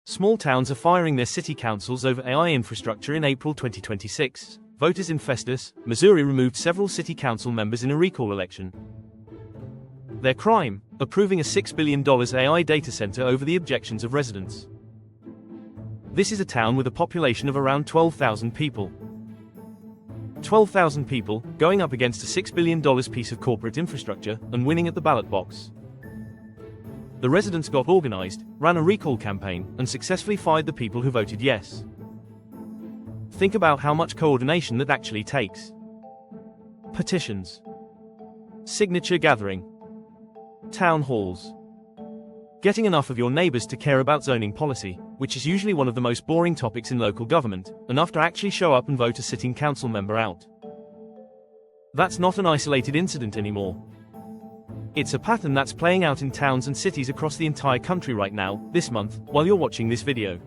Small towns are firing their city councils over AI infrastructure in April 2026. Voters in Festus, Missouri removed several city council members in a recall election. Their crime? Approving a $6 billion AI data center over the objections of residents. This is a town with a population of around 12,000 people. 12,000 people, going up against a $6 billion piece of corporate infrastructure, and winning at the ballot box. The residents got organized, ran a recall campaign, and successfully fired the people who voted yes. Think about how much coordination that actually takes. Petitions. Signature gathering. Town halls. Getting enough of your neighbors to care about zoning policy, which is usually one of the most boring topics in local government, enough to actually show up and vote a sitting council member out. That's not an isolated incident anymore. It's a pattern that's playing out in towns and cities across the entire country right now, this month, while you're watching this video.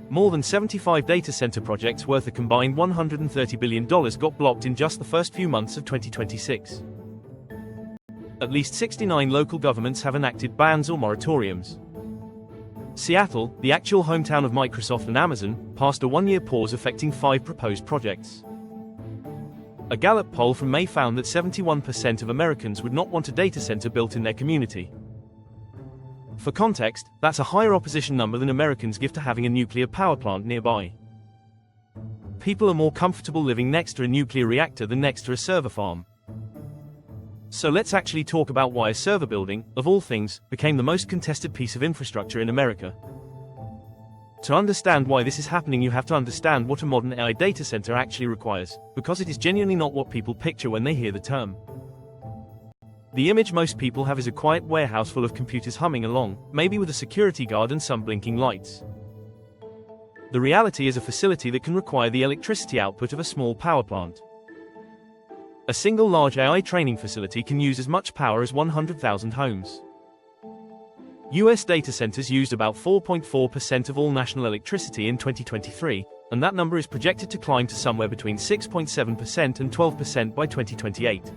More than 75 data center projects worth a combined $130 billion got blocked in just the first few months of 2026. At least 69 local governments have enacted bans or moratoriums. Seattle, the actual hometown of Microsoft and Amazon, passed a one-year pause affecting 5 proposed projects. A Gallup poll from May found that 71% of Americans would not want a data center built in their community. For context, that's a higher opposition number than Americans give to having a nuclear power plant nearby. People are more comfortable living next to a nuclear reactor than next to a server farm. So let's actually talk about why a server building, of all things, became the most contested piece of infrastructure in America. To understand why this is happening, you have to understand what a modern AI data center actually requires, because it is genuinely not what people picture when they hear the term. The image most people have is a quiet warehouse full of computers humming along, maybe with a security guard and some blinking lights. The reality is a facility that can require the electricity output of a small power plant. A single large AI training facility can use as much power as 100,000 homes. US data centers used about 4.4% of all national electricity in 2023, and that number is projected to climb to somewhere between 6.7% and 12% by 2028.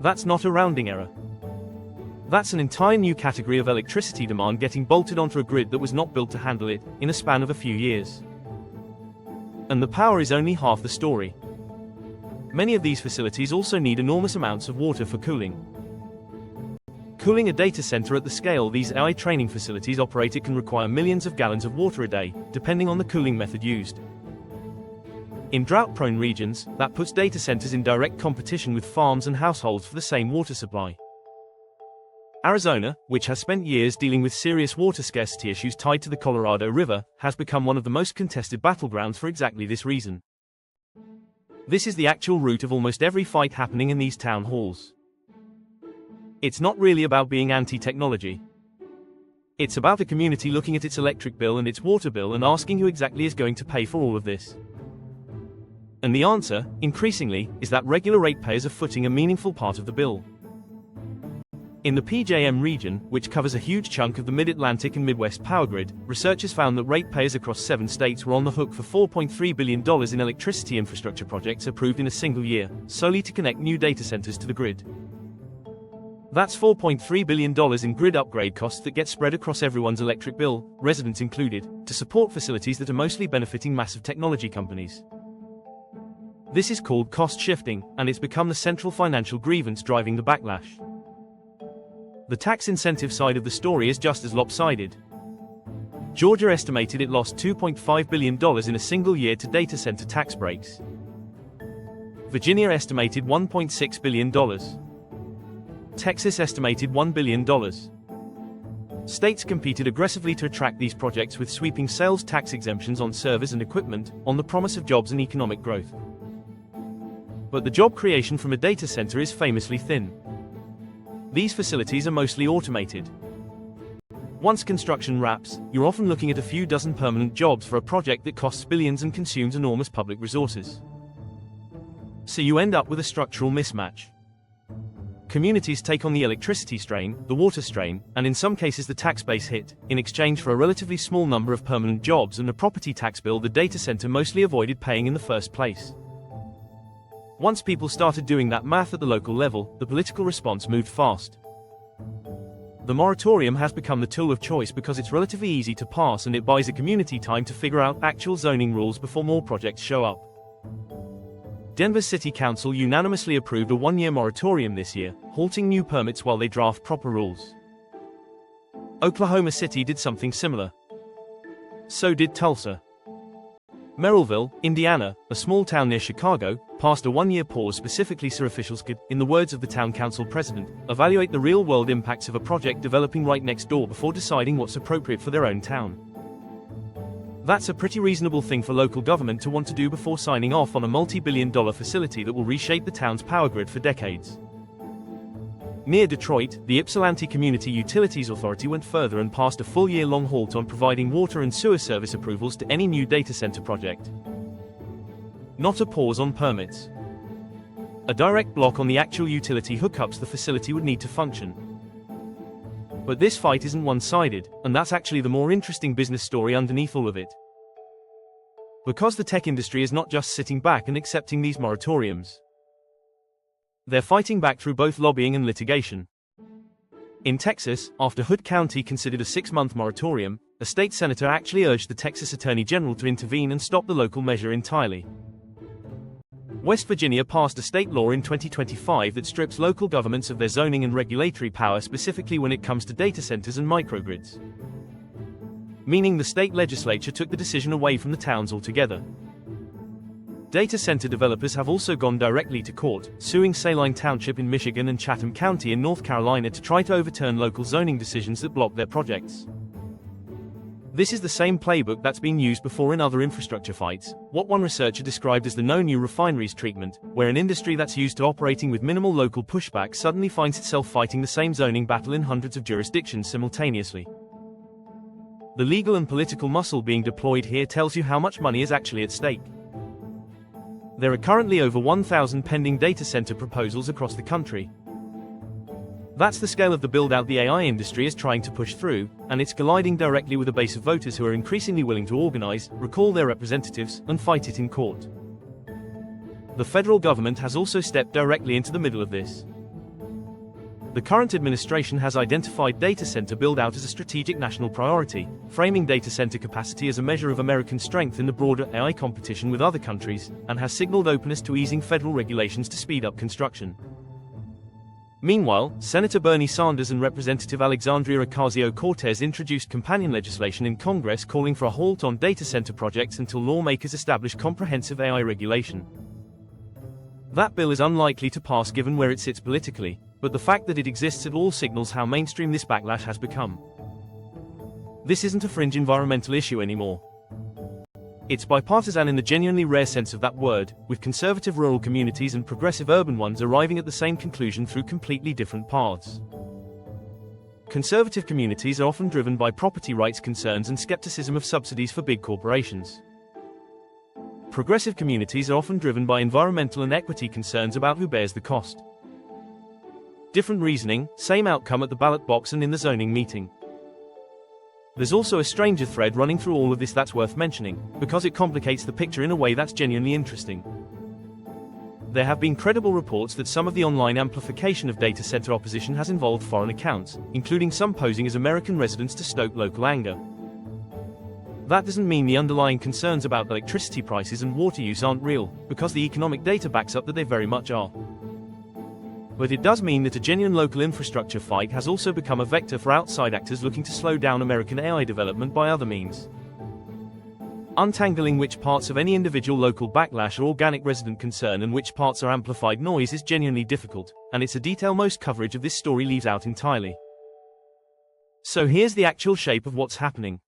That's not a rounding error. That's an entire new category of electricity demand getting bolted onto a grid that was not built to handle it, in a span of a few years. And the power is only half the story. Many of these facilities also need enormous amounts of water for cooling. Cooling a data center at the scale these AI training facilities operate at can require millions of gallons of water a day, depending on the cooling method used. In drought-prone regions, that puts data centers in direct competition with farms and households for the same water supply. Arizona, which has spent years dealing with serious water scarcity issues tied to the Colorado River, has become one of the most contested battlegrounds for exactly this reason. This is the actual root of almost every fight happening in these town halls. It's not really about being anti-technology. It's about a community looking at its electric bill and its water bill and asking who exactly is going to pay for all of this. And the answer, increasingly, is that regular ratepayers are footing a meaningful part of the bill. In the PJM region, which covers a huge chunk of the Mid-Atlantic and Midwest power grid, researchers found that ratepayers across 7 states were on the hook for $4.3 billion in electricity infrastructure projects approved in a single year, solely to connect new data centers to the grid. That's $4.3 billion in grid upgrade costs that get spread across everyone's electric bill, residents included, to support facilities that are mostly benefiting massive technology companies. This is called cost shifting, and it's become the central financial grievance driving the backlash. The tax incentive side of the story is just as lopsided. Georgia estimated it lost $2.5 billion in a single year to data center tax breaks. Virginia estimated $1.6 billion. Texas estimated $1 billion. States competed aggressively to attract these projects with sweeping sales tax exemptions on servers and equipment, on the promise of jobs and economic growth. But the job creation from a data center is famously thin. These facilities are mostly automated. Once construction wraps, you're often looking at a few dozen permanent jobs for a project that costs billions and consumes enormous public resources. So you end up with a structural mismatch. Communities take on the electricity strain, the water strain, and in some cases the tax base hit, in exchange for a relatively small number of permanent jobs and a property tax bill the data center mostly avoided paying in the first place. Once people started doing that math at the local level, the political response moved fast. The moratorium has become the tool of choice because it's relatively easy to pass and it buys a community time to figure out actual zoning rules before more projects show up. Denver's City Council unanimously approved a one-year moratorium this year, halting new permits while they draft proper rules. Oklahoma City did something similar. So did Tulsa. Merrillville, Indiana, a small town near Chicago, passed a one-year pause specifically so officials could, in the words of the town council president, evaluate the real-world impacts of a project developing right next door before deciding what's appropriate for their own town. That's a pretty reasonable thing for local government to want to do before signing off on a multi-billion-dollar facility that will reshape the town's power grid for decades. Near Detroit, the Ypsilanti Community Utilities Authority went further and passed a full year-long halt on providing water and sewer service approvals to any new data center project. Not a pause on permits. A direct block on the actual utility hookups the facility would need to function. But this fight isn't one-sided, and that's actually the more interesting business story underneath all of it. Because the tech industry is not just sitting back and accepting these moratoriums. They're fighting back through both lobbying and litigation. In Texas, after Hood County considered a 6-month moratorium, a state senator actually urged the Texas Attorney General to intervene and stop the local measure entirely. West Virginia passed a state law in 2025 that strips local governments of their zoning and regulatory power specifically when it comes to data centers and microgrids. Meaning the state legislature took the decision away from the towns altogether. Data center developers have also gone directly to court, suing Saline Township in Michigan and Chatham County in North Carolina to try to overturn local zoning decisions that block their projects. This is the same playbook that's been used before in other infrastructure fights, what one researcher described as the no new refineries treatment, where an industry that's used to operating with minimal local pushback suddenly finds itself fighting the same zoning battle in hundreds of jurisdictions simultaneously. The legal and political muscle being deployed here tells you how much money is actually at stake. There are currently over 1,000 pending data center proposals across the country. That's the scale of the build-out the AI industry is trying to push through, and it's colliding directly with a base of voters who are increasingly willing to organize, recall their representatives, and fight it in court. The federal government has also stepped directly into the middle of this. The current administration has identified data center build-out as a strategic national priority, framing data center capacity as a measure of American strength in the broader AI competition with other countries, and has signaled openness to easing federal regulations to speed up construction. Meanwhile, Senator Bernie Sanders and Representative Alexandria Ocasio-Cortez introduced companion legislation in Congress calling for a halt on data center projects until lawmakers establish comprehensive AI regulation. That bill is unlikely to pass given where it sits politically, but the fact that it exists at all signals how mainstream this backlash has become. This isn't a fringe environmental issue anymore. It's bipartisan in the genuinely rare sense of that word, with conservative rural communities and progressive urban ones arriving at the same conclusion through completely different paths. Conservative communities are often driven by property rights concerns and skepticism of subsidies for big corporations. Progressive communities are often driven by environmental and equity concerns about who bears the cost. Different reasoning, same outcome at the ballot box and in the zoning meeting. There's also a stranger thread running through all of this that's worth mentioning, because it complicates the picture in a way that's genuinely interesting. There have been credible reports that some of the online amplification of data center opposition has involved foreign accounts, including some posing as American residents to stoke local anger. That doesn't mean the underlying concerns about electricity prices and water use aren't real, because the economic data backs up that they very much are. But it does mean that a genuine local infrastructure fight has also become a vector for outside actors looking to slow down American AI development by other means. Untangling which parts of any individual local backlash are organic resident concern and which parts are amplified noise is genuinely difficult, and it's a detail most coverage of this story leaves out entirely. So here's the actual shape of what's happening.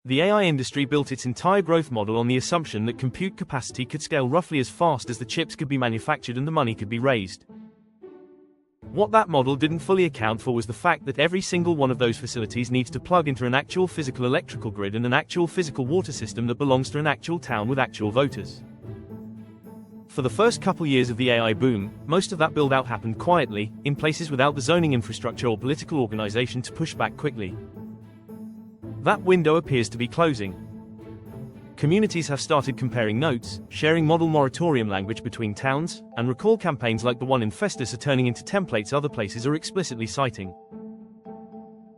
The AI industry built its entire growth model on the assumption that compute capacity could scale roughly as fast as the chips could be manufactured and the money could be raised. What that model didn't fully account for was the fact that every single one of those facilities needs to plug into an actual physical electrical grid and an actual physical water system that belongs to an actual town with actual voters. For the first couple years of the AI boom, most of that build-out happened quietly, in places without the zoning infrastructure or political organization to push back quickly. That window appears to be closing. Communities have started comparing notes, sharing model moratorium language between towns, and recall campaigns like the one in Festus are turning into templates other places are explicitly citing.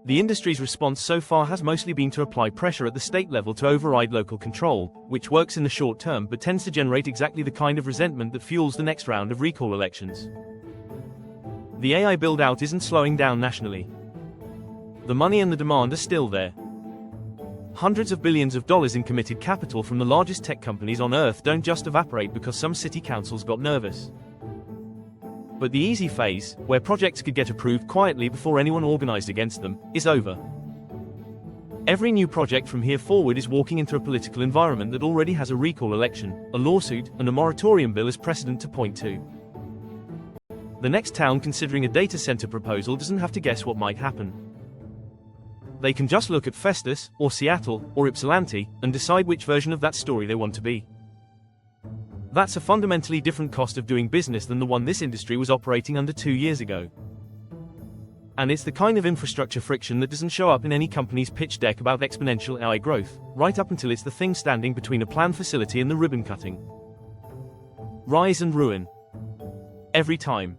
The industry's response so far has mostly been to apply pressure at the state level to override local control, which works in the short term but tends to generate exactly the kind of resentment that fuels the next round of recall elections. The AI build-out isn't slowing down nationally. The money and the demand are still there. Hundreds of billions of dollars in committed capital from the largest tech companies on Earth don't just evaporate because some city councils got nervous. But the easy phase, where projects could get approved quietly before anyone organized against them, is over. Every new project from here forward is walking into a political environment that already has a recall election, a lawsuit, and a moratorium bill as precedent to point to. The next town considering a data center proposal doesn't have to guess what might happen. They can just look at Festus, or Seattle, or Ypsilanti, and decide which version of that story they want to be. That's a fundamentally different cost of doing business than the one this industry was operating under 2 years ago. And it's the kind of infrastructure friction that doesn't show up in any company's pitch deck about exponential AI growth, right up until it's the thing standing between a planned facility and the ribbon cutting. Rise and ruin. Every time.